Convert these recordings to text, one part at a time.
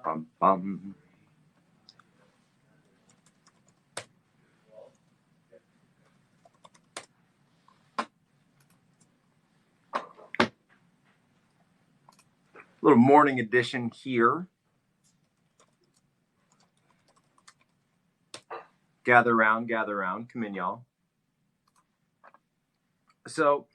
Bum, bum. Little morning edition here. Gather around, gather around. Come in, y'all. So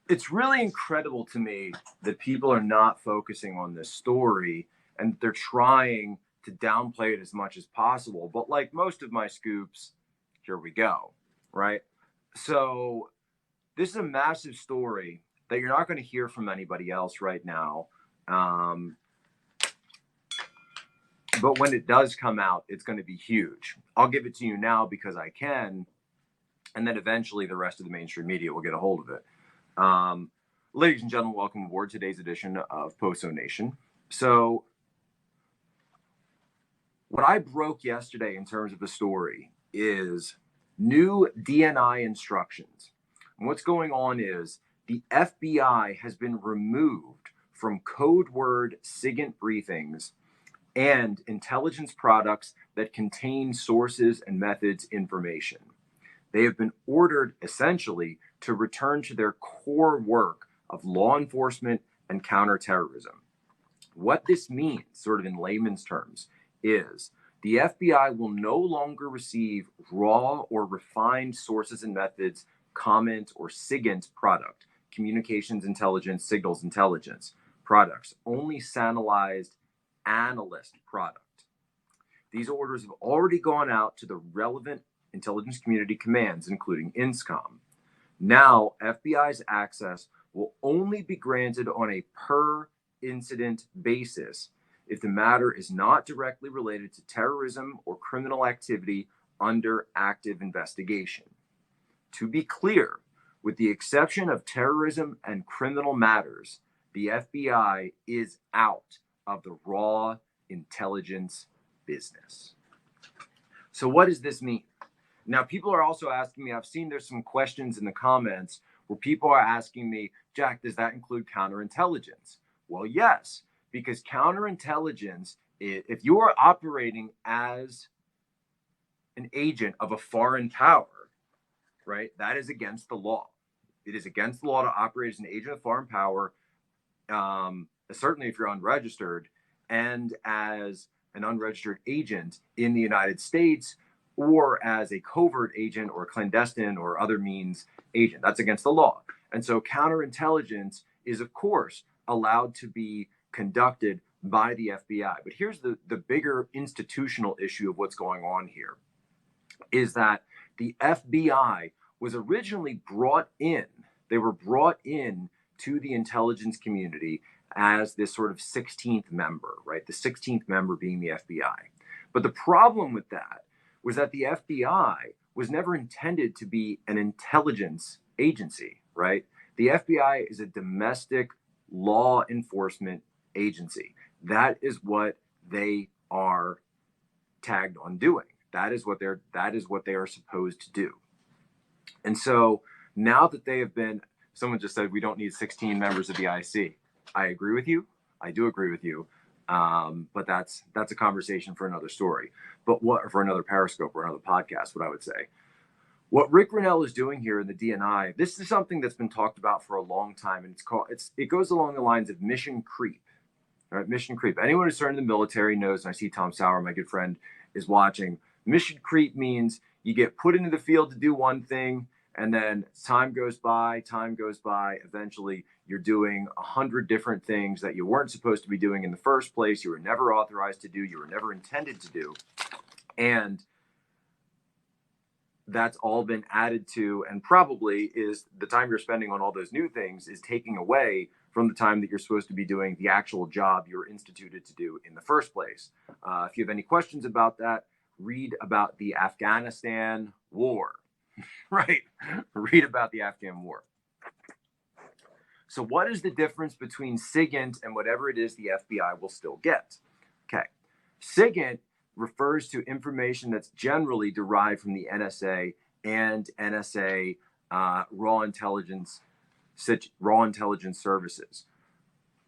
it's really incredible to me that people are not focusing on this story and they're trying to downplay it as much as possible. But like most of my scoops, here we go, right? So this is a massive story that you're not going to hear from anybody else right now. But when it does come out, it's going to be huge. I'll give it to you now because I can. And then eventually the rest of the mainstream media will get a hold of it. Ladies and gentlemen, welcome aboard today's edition of Poso Nation. So what I broke yesterday in terms of the story is new DNI instructions. And what's going on is the FBI has been removed from code word SIGINT briefings and intelligence products that contain sources and methods information. They have been ordered essentially to return to their core work of law enforcement and counterterrorism. What this means, sort of in layman's terms, is the FBI will no longer receive raw or refined sources and methods, comment, or SIGINT product, communications intelligence, signals intelligence products, only sanalized analyst product. These orders have already gone out to the relevant intelligence community commands, including INSCOM. Now, FBI's access will only be granted on a per incident basis if the matter is not directly related to terrorism or criminal activity under active investigation. To be clear, with the exception of terrorism and criminal matters, the FBI is out of the raw intelligence business. So what does this mean? Now, people are also asking me, I've seen there's some questions in the comments where people are asking me, Jack, does that include counterintelligence? Well, yes, because counterintelligence, if you are operating as an agent of a foreign power, right, that is against the law. It is against the law to operate as an agent of foreign power, certainly if you're unregistered, and as an unregistered agent in the United States, or as a covert agent or clandestine or other means agent. That's against the law. And so counterintelligence is, of course, allowed to be conducted by the FBI. But here's the bigger institutional issue of what's going on here, is that the FBI was originally brought in. They were brought in to the intelligence community as this sort of 16th member, right? The 16th member being the FBI. But the problem with that was that the FBI was never intended to be an intelligence agency, right? The FBI is a domestic law enforcement agency. That is what they are tagged on doing. That is what they are supposed to do. And so now that they have been, someone just said we don't need 16 members of the IC. I agree with you. I do agree with you. But that's a conversation for another story. But for another Periscope or another podcast, what I would say. What Rick Grinnell is doing here in the DNI, this is something that's been talked about for a long time, and it goes along the lines of mission creep. All right, mission creep. Anyone who's served in the military knows, and I see Tom Sauer, my good friend, is watching. Mission creep means you get put into the field to do one thing, and then time goes by, eventually you're doing 100 different things that you weren't supposed to be doing in the first place, you were never authorized to do, you were never intended to do. And that's all been added to, and probably is the time you're spending on all those new things is taking away from the time that you're supposed to be doing the actual job you're instituted to do in the first place. If you have any questions about that, read about the Afghanistan war. Right. Read about the Afghan war. So what is the difference between SIGINT and whatever it is the FBI will still get? Okay. SIGINT refers to information that's generally derived from the NSA and NSA raw intelligence services.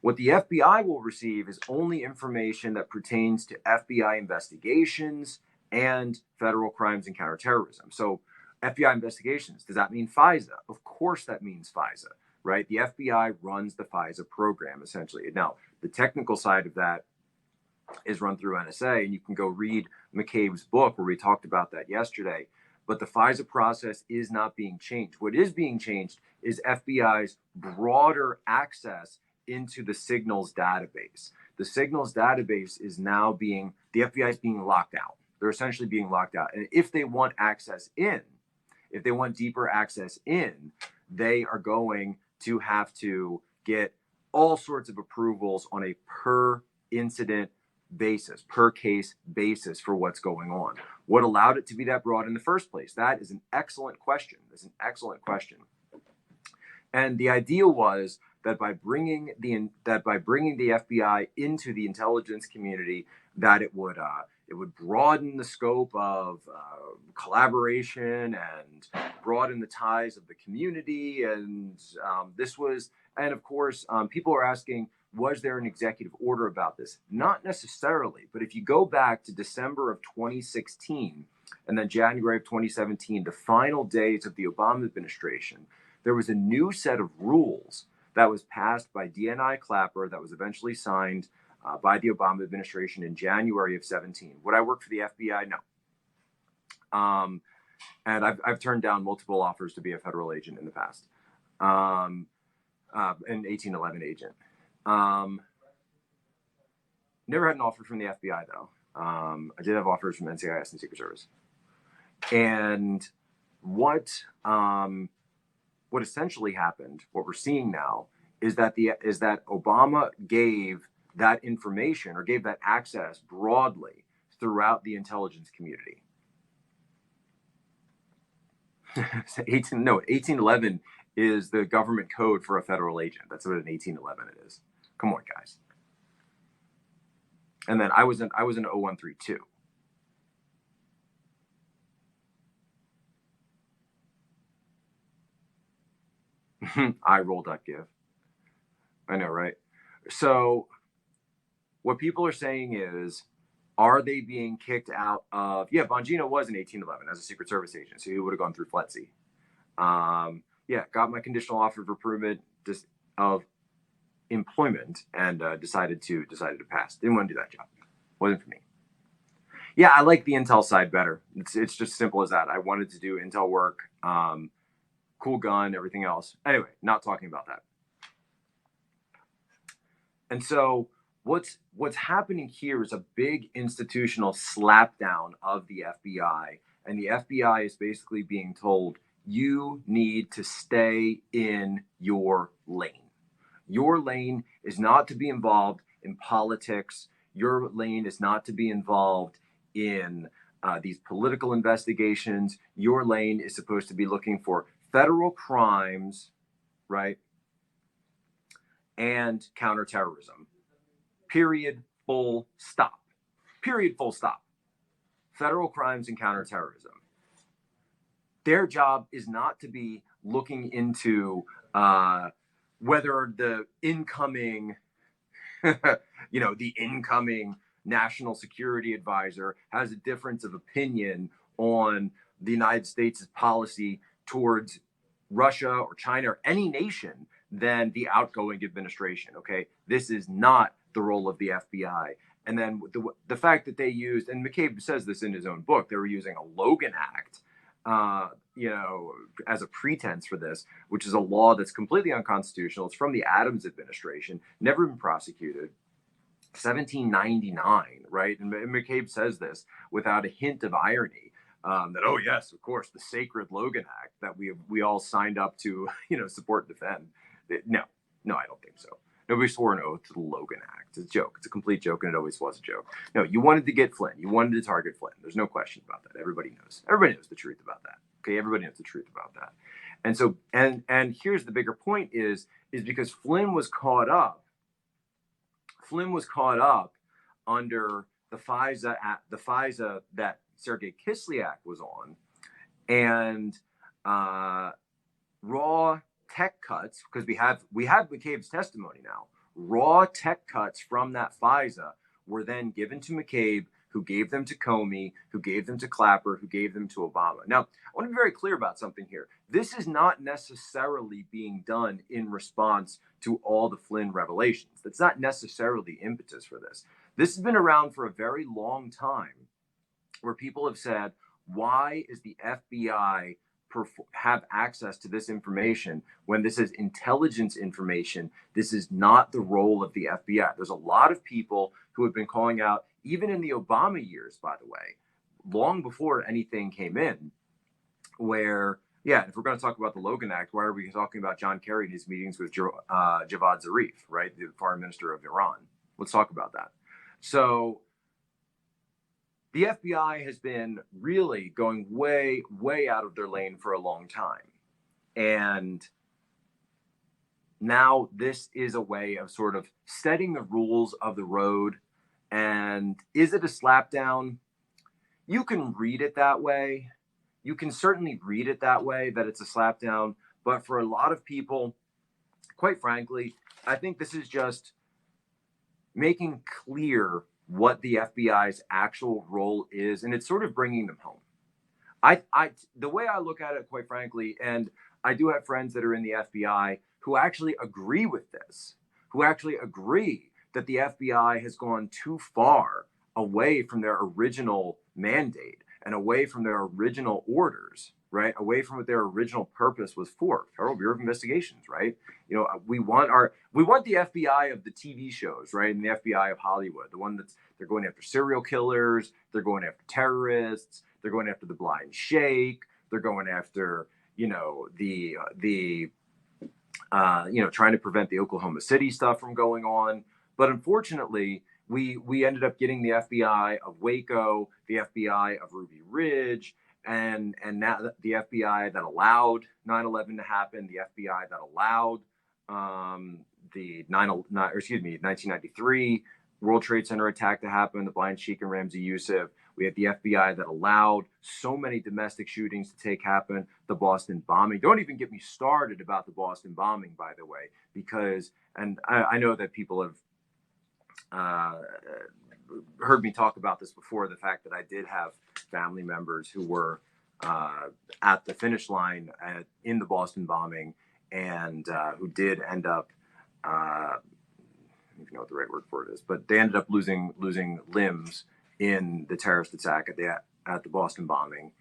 What the FBI will receive is only information that pertains to FBI investigations and federal crimes and counterterrorism. So FBI investigations, does that mean FISA? Of course that means FISA, right? The FBI runs the FISA program, essentially. Now, the technical side of that is run through NSA, and you can go read McCabe's book where we talked about that yesterday. But the FISA process is not being changed. What is being changed is FBI's broader access into the signals database. The signals database is now the FBI is being locked out. They're essentially being locked out. And if they want access in, if they want deeper access in, they are going to have to get all sorts of approvals on a per incident basis, per case basis for what's going on. What allowed it to be that broad in the first place? That is an excellent question. That's an excellent question. And the idea was that by bringing the FBI into the intelligence community, that it would broaden the scope of collaboration and broaden the ties of the community. And and of course, people are asking, was there an executive order about this? Not necessarily, but if you go back to December of 2016 and then January of 2017, the final days of the Obama administration, there was a new set of rules that was passed by DNI Clapper that was eventually signed by the Obama administration in January of 17. Would I work for the FBI? No. And I've turned down multiple offers to be a federal agent in the past, an 1811 agent. Never had an offer from the FBI though. I did have offers from NCIS and Secret Service. And what essentially happened, what we're seeing now, is that Obama gave that information or gave that access broadly throughout the intelligence community. 1811 is the government code for a federal agent. That's what an 1811 it is. Come on, guys. And then I was in 0132. I roll.give. I know, right? So what people are saying is, are they being kicked out of, Bongino was in 1811 as a Secret Service agent, so he would have gone through FLETC. Got my conditional offer of improvement of employment and decided to pass. Didn't want to do that job. Wasn't for me. Yeah, I like the Intel side better. It's just simple as that. I wanted to do Intel work, cool gun, everything else. Anyway, not talking about that. And so what's happening here is a big institutional slapdown of the FBI, and the FBI is basically being told, you need to stay in your lane. Your lane is not to be involved in politics. Your lane is not to be involved in these political investigations. Your lane is supposed to be looking for federal crimes, right? And counterterrorism. Period, full stop. Period, full stop. Federal crimes and counterterrorism. Their job is not to be looking into whether the incoming, the incoming national security advisor has a difference of opinion on the United States' policy towards Russia or China or any nation than the outgoing administration. Okay, this is not the role of the FBI. And then the fact that they used, and McCabe says this in his own book, they were using a Logan Act, as a pretense for this, which is a law that's completely unconstitutional. It's from the Adams administration, never been prosecuted. 1799, right? And McCabe says this without a hint of irony. That, oh yes, of course, the sacred Logan Act that we all signed up to, support and defend. No, I don't think so. Nobody swore an oath to the Logan Act. It's a joke. It's a complete joke, and it always was a joke. No, you wanted to get Flynn. You wanted to target Flynn. There's no question about that. Everybody knows. Everybody knows the truth about that. Okay, everybody knows the truth about that. And so, and here's the bigger point is because Flynn was caught up. Flynn was caught up under the FISA that Sergei Kislyak was on, and raw tech cuts, because we have McCabe's testimony now. Raw tech cuts from that FISA were then given to McCabe, who gave them to Comey, who gave them to Clapper, who gave them to Obama. Now, I want to be very clear about something here. This is not necessarily being done in response to all the Flynn revelations. That's not necessarily the impetus for this. This has been around for a very long time, where people have said, why is the FBI have access to this information when this is intelligence information? This is not the role of the FBI. There's a lot of people who have been calling out, even in the Obama years, by the way, long before anything came in, where, yeah, if we're going to talk about the Logan Act, why are we talking about John Kerry in his meetings with Javad Zarif, right, the foreign minister of Iran? Let's talk about that. So the FBI has been really going way, way out of their lane for a long time. And now this is a way of sort of setting the rules of the road. And is it a slapdown? You can read it that way. You can certainly read it that way, that it's a slapdown. But for a lot of people, quite frankly, I think this is just making clear what the FBI's actual role is, and it's sort of bringing them home. The way I look at it, quite frankly, and I do have friends that are in the FBI who actually agree with this, who actually agree that the FBI has gone too far away from their original mandate and away from their original orders, right? Away from what their original purpose was for, Federal Bureau of Investigations, right? You know, we want the FBI of the TV shows, right? And the FBI of Hollywood, the one they're going after serial killers, they're going after terrorists, they're going after the blind sheikh, they're going after, you know, trying to prevent the Oklahoma City stuff from going on. But unfortunately, we ended up getting the FBI of Waco, the FBI of Ruby Ridge, and now the FBI that allowed 9/11 to happen, the FBI that allowed the 1993 World Trade Center attack to happen, the Blind Sheikh and Ramzi Youssef. We have the FBI that allowed so many domestic shootings to happen, the Boston bombing. Don't even get me started about the Boston bombing, by the way, because, and I know that people have heard me talk about this before, the fact that I did have family members who were at the finish line in the Boston bombing, and who did end up, I don't even know what the right word for it is, but they ended up losing limbs in the terrorist attack at the Boston bombing,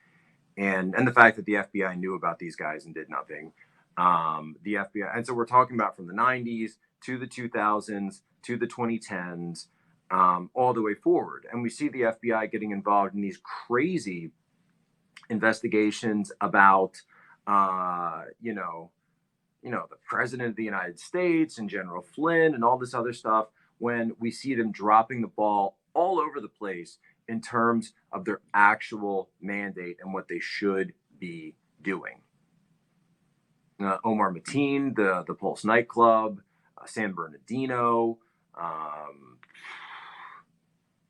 and the fact that the FBI knew about these guys and did nothing. The FBI, and so we're talking about from the 90s to the 2000s to the 2010s, all the way forward, and we see the FBI getting involved in these crazy investigations about, the president of the United States and General Flynn and all this other stuff, when we see them dropping the ball all over the place in terms of their actual mandate and what they should be doing. Omar Mateen, the Pulse nightclub, San Bernardino,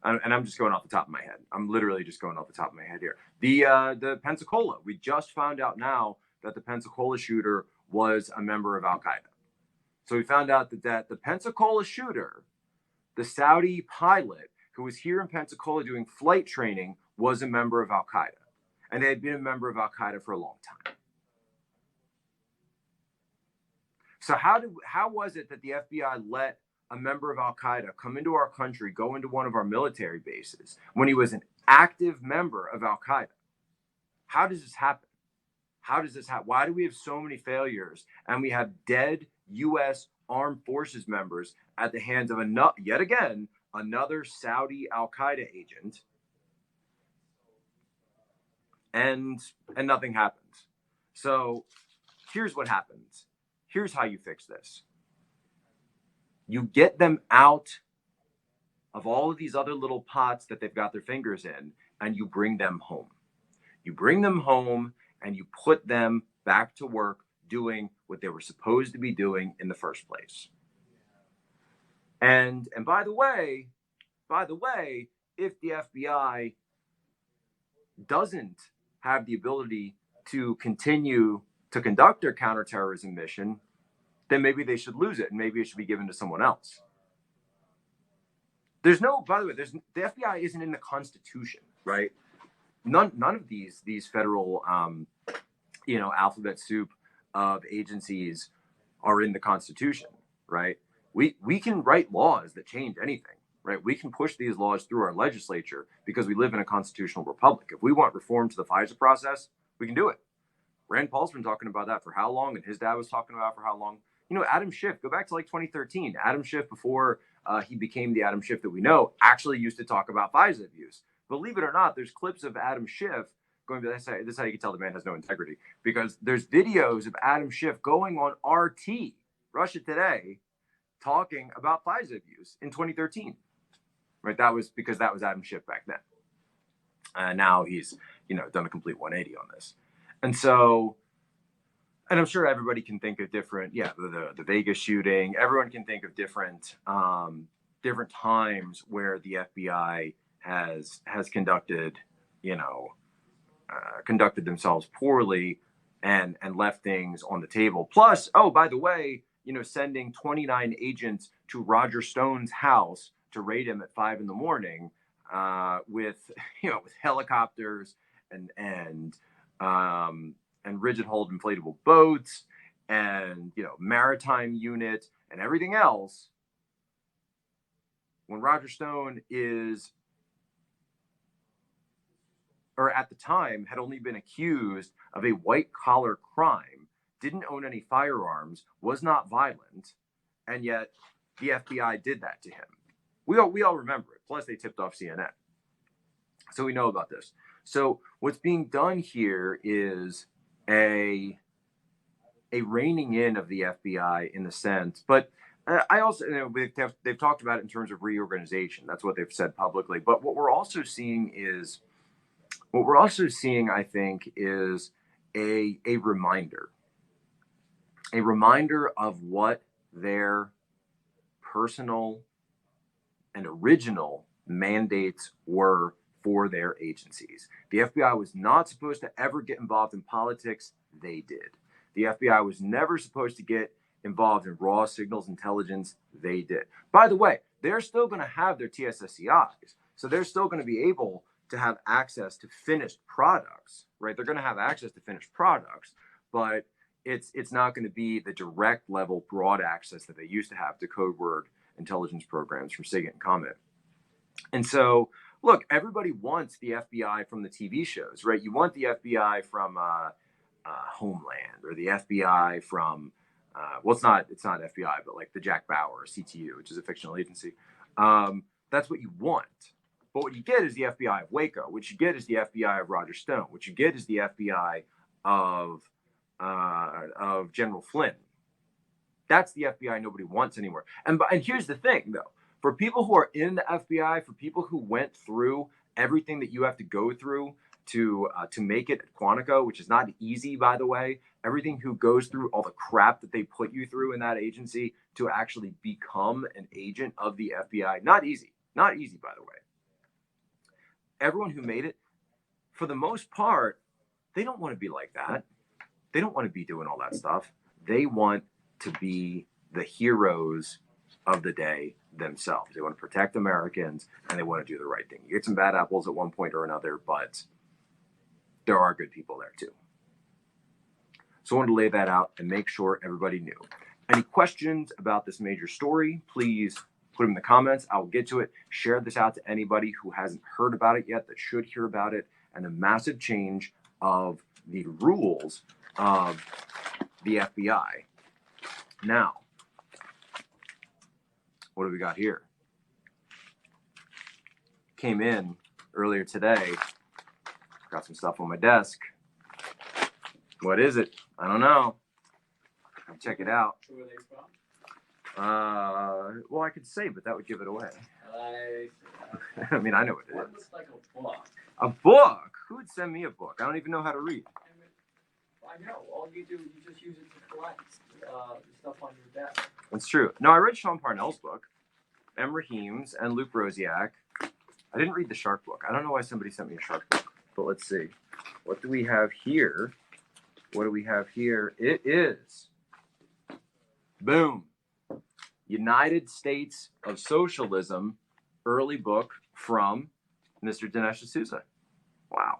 and I'm just going off the top of my head. I'm literally just going off the top of my head here. The Pensacola. We just found out now that the Pensacola shooter was a member of Al Qaeda. So we found out that the Pensacola shooter, the Saudi pilot who was here in Pensacola doing flight training, was a member of Al Qaeda, and they had been a member of Al Qaeda for a long time. So how was it that the FBI let a member of Al Qaeda come into our country, go into one of our military bases when he was an active member of Al Qaeda? How does this happen? How does this happen? Why do we have so many failures and we have dead U.S. armed forces members at the hands of another Saudi Al Qaeda agent, and nothing happens? So here's what happens. Here's how you fix this. You get them out of all of these other little pots that they've got their fingers in, and you bring them home. You bring them home and you put them back to work doing what they were supposed to be doing in the first place. And by the way, if the FBI doesn't have the ability to continue to conduct their counterterrorism mission, then maybe they should lose it and maybe it should be given to someone else. There's no, by the way, the FBI isn't in the Constitution, right? None of these federal, alphabet soup of agencies are in the Constitution, right? We can write laws that change anything, right? We can push these laws through our legislature because we live in a constitutional republic. If we want reform to the FISA process, we can do it. Rand Paul's been talking about that for how long, and his dad was talking about it for how long. Adam Schiff, go back to like 2013. Adam Schiff, before he became the Adam Schiff that we know, actually used to talk about FISA abuse. Believe it or not, there's clips of Adam Schiff going to this is how you can tell the man has no integrity, because there's videos of Adam Schiff going on RT, Russia Today, talking about FISA abuse in 2013. Right? That was because that was Adam Schiff back then. Now he's, done a complete 180 on this. And so, and I'm sure everybody can think of different, the Vegas shooting. Everyone can think of different times where the FBI has conducted, conducted themselves poorly and left things on the table. Plus, oh, by the way, sending 29 agents to Roger Stone's house to raid him at 5 a.m. With helicopters and rigid hulled inflatable boats and maritime unit and everything else, when Roger Stone at the time had only been accused of a white collar crime, didn't own any firearms, was not violent, and yet the FBI did that to him. We all remember it. Plus, they tipped off CNN. So we know about this. So what's being done here is a reining in of the FBI in the sense, but I also, they've talked about it in terms of reorganization. That's what they've said publicly. But what we're also seeing, I think, is a reminder of what their personal and original mandates were for their agencies. The FBI was not supposed to ever get involved in politics. They did. The FBI was never supposed to get involved in raw signals intelligence. They did. By the way, they're still going to have their TSSCIs. So they're still going to be able to have access to finished products, right? They're going to have access to finished products, but it's not going to be the direct level broad access that they used to have to code word intelligence programs from SIGINT and COMET. And so, look, everybody wants the FBI from the TV shows, right? You want the FBI from Homeland, or the FBI from, it's not FBI, but like the Jack Bauer, CTU, which is a fictional agency. That's what you want. But what you get is the FBI of Waco. What you get is the FBI of Roger Stone. What you get is the FBI of General Flynn. That's the FBI nobody wants anymore. And here's the thing, though. For people who are in the FBI, for people who went through everything that you have to go through to make it at Quantico, which is not easy, by the way, everything who goes through all the crap that they put you through in that agency to actually become an agent of the FBI, not easy, by the way. Everyone who made it, for the most part, they don't want to be like that. They don't want to be doing all that stuff. They want to be the heroes of the day themselves. They want to protect Americans, and they want to do the right thing. You get some bad apples at one point or another, but there are good people there too. So I wanted to lay that out and make sure everybody knew. Any questions about this major story, please put them in the comments. I'll get to it. Share this out to anybody who hasn't heard about it yet that should hear about it, and a massive change of the rules of the FBI. Now, what do we got here? Came in earlier today. Got some stuff on my desk. What is it? I don't know. I'll check it out. Who are they from? Well, I could say, but that would give it away. I mean, I know what it One is. looks like a book. A book? Who would send me a book? I don't even know how to read. I know. All you do, you just use it to collect stuff on your desk. That's true. No, I read Sean Parnell's book, M. Raheem's, and Luke Rosiak. I didn't read the shark book. I don't know why somebody sent me a shark book, but let's see. What do we have here? what do we have here? It is, boom, United States of Socialism, early book from Mr. Dinesh D'Souza. Wow.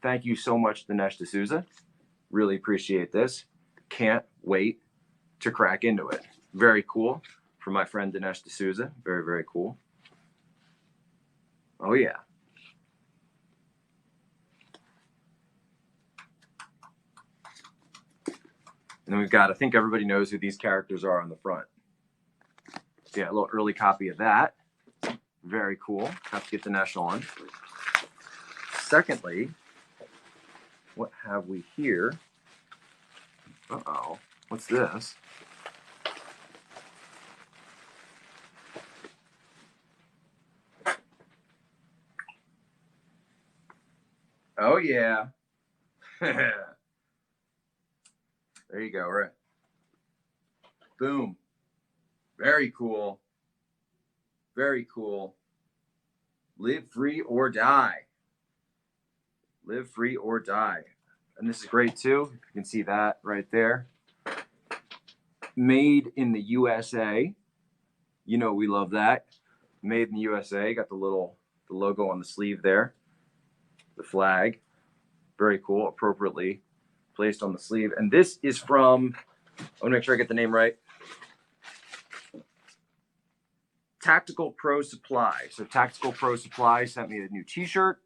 Thank you so much, Dinesh D'Souza. Really appreciate this. Can't wait to crack into it. Very cool from my friend Dinesh D'Souza. Very, very cool. Oh, yeah. And then we've got, I think everybody knows who these characters are on the front. Yeah, a little early copy of that. Very cool. Have to get Dinesh on. Secondly, what have we here? Uh-oh. What's this? Oh, yeah. There you go, right? Boom. Very cool. Very cool. Live free or die. Live free or die. And this is great too. You can see that right there. Made in the USA. You know we love that. Made in the USA. Got the logo on the sleeve there. The flag. Very cool. Appropriately placed on the sleeve. And this is from, I want to make sure I get the name right. Tactical Pro Supply. So Tactical Pro Supply sent me a new t-shirt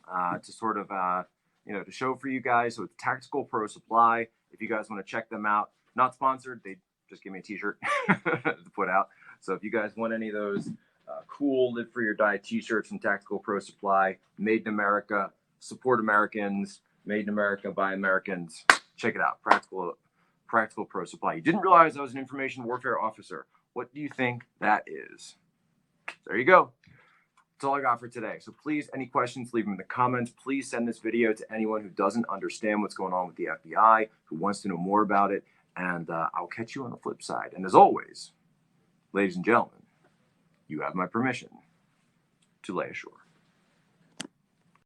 to sort of, to show for you guys. So it's Tactical Pro Supply. If you guys want to check them out, not sponsored, they just give me a t-shirt to put out. So if you guys want any of those cool Live Free or Die t-shirts from Tactical Pro Supply, made in America, support Americans, made in America by Americans, check it out. Practical Pro Supply. You didn't realize I was an information warfare officer. What do you think that is? There you go. That's all I got for today. So please, any questions, leave them in the comments. Please send this video to anyone who doesn't understand what's going on with the FBI, who wants to know more about it. And I'll catch you on the flip side. And as always, ladies and gentlemen, you have my permission to lay ashore.